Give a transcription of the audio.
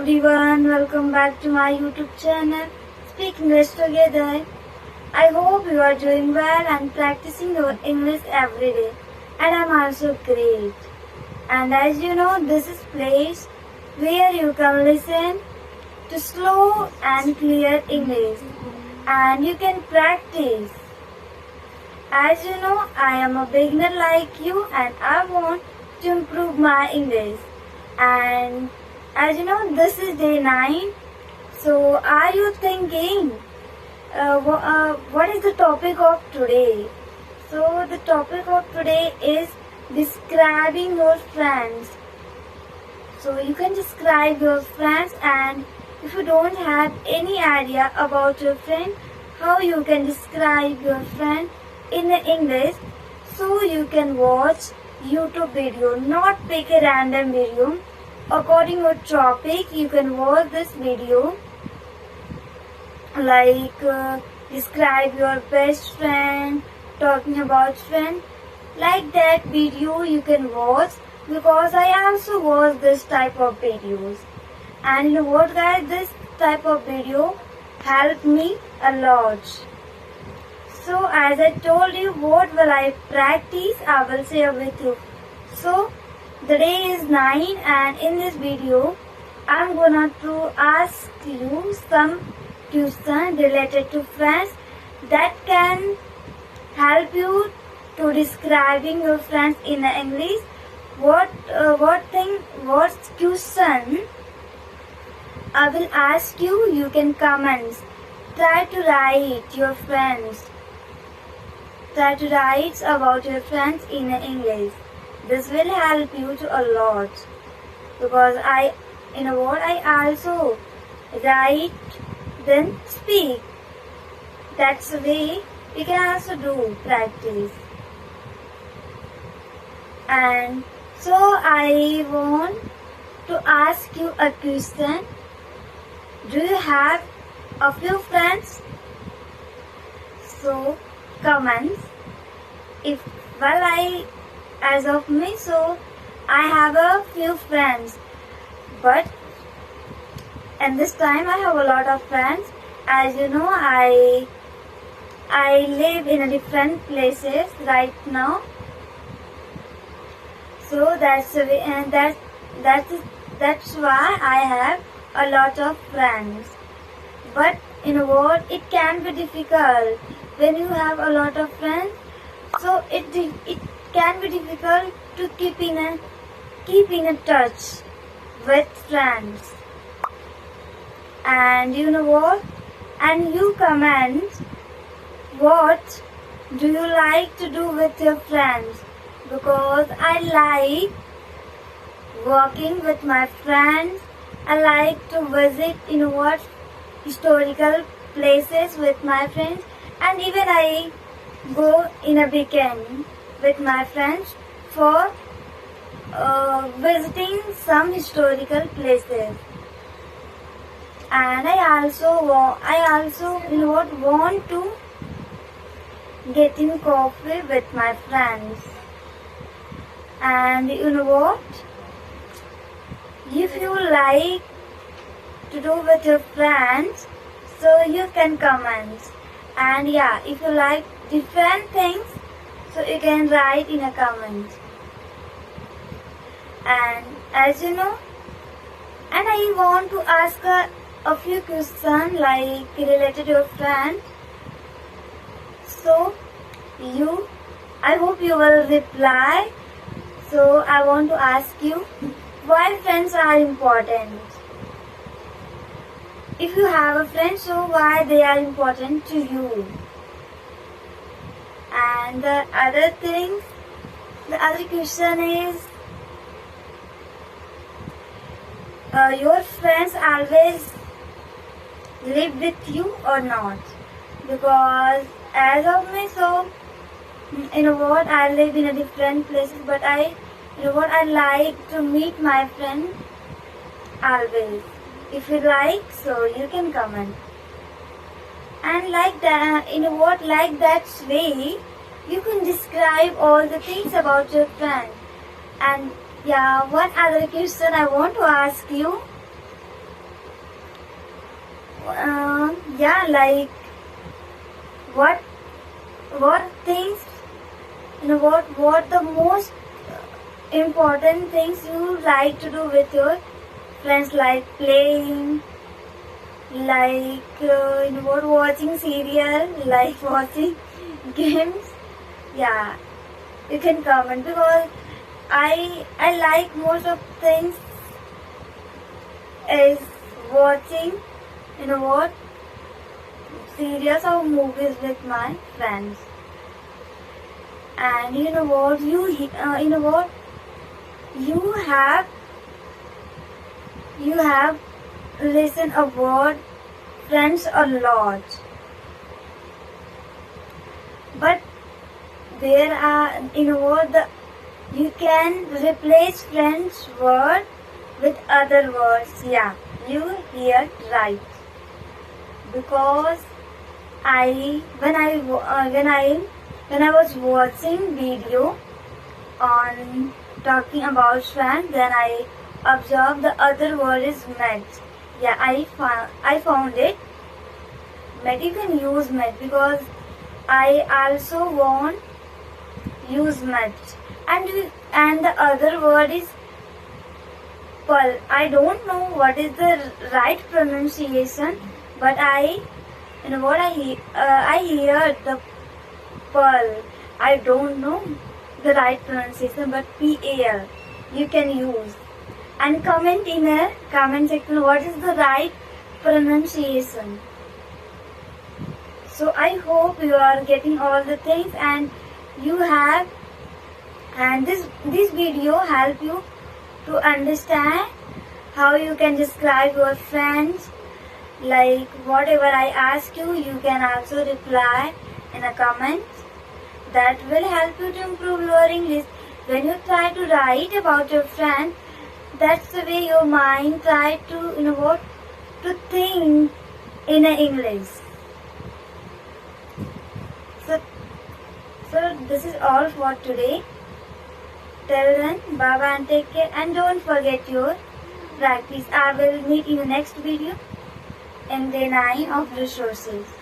everyone, welcome back to my YouTube channel Speak English Together. I hope you are doing well and practicing your English every day, and I'm also great. And as you know, this is place where you can listen to slow and clear English and you can practice. As you know, I am a beginner like you and I want to improve my English. And as you know, this is day 9. So are you thinking what is the topic of today? So the topic of today is describing your friends. So you can describe your friends, and if you don't have any idea about your friend, how you can describe your friend in English, so you can watch YouTube video, not pick a random video. According to topic, you can watch this video like describe your best friend, talking about friend. Like that video you can watch, because I also watch this type of videos. And you know what guys, this type of video helped me a lot. So as I told you, what will I practice, I will share with you. So the day is 9, and in this video I'm gonna to ask you some questions related to friends that can help you to describing your friends in English. What question I will ask you, you can comment. Try to write your friends. Try to write about your friends in English. This will help you to a lot, because I also write then speak. That's the way we can also do practice. And so I want to ask you a question. Do you have a few friends? So comments. As of me, so I have a few friends, but and this time I have a lot of friends. As you know, I live in a different places right now, so that's the way, and that's why I have a lot of friends. But in a word, it can be difficult when you have a lot of friends. So it can be difficult to keep in a touch with friends. And you know what? And you comment, what do you like to do with your friends? Because I like walking with my friends. I like to visit historical places with my friends, and even I go in a weekend with my friends for visiting some historical places. And I also want to get in coffee with my friends. And you know what? If you like to do with your friends, so you can comment. And yeah, if you like different things, so you can write in a comment. And as you know, and I want to ask a few questions like related to your friend. So I hope you will reply. So I want to ask you, why friends are important? If you have a friend, so why they are important to you? And the other question is, your friends always live with you or not? Because as of me, so I live in a different places, but I like to meet my friend always. If you like, so you can comment. And like that, like that way, you can describe all the things about your friend. And yeah, one other question I want to ask you. Yeah, like what things, what the most important things you like to do with your friends, like playing, like watching serial, like watching games. Yeah, you can comment, because I like most of things is watching serials or movies with my friends. And you have listened a word friends a lot, but there are you can replace friends word with other words. Yeah, you hear right, because when I was watching video on talking about friends, then I observed the other word is met. Yeah, I found it. Met, you can use met, because I also want use met. And the other word is pearl. I don't know what is the right pronunciation, but I hear the pearl. I don't know the right pronunciation, but PAL you can use. And comment in a comment section what is the right pronunciation. So I hope you are getting all the things, and you have, and this video help you to understand how you can describe your friends. Like whatever I ask you, you can also reply in a comment. That will help you to improve your English. When you try to write about your friend, that's the way your mind try to to think in English. So this is all for today. Till then, bye bye and take care, and don't forget your practice. I will meet in the next video in day 9 of resources.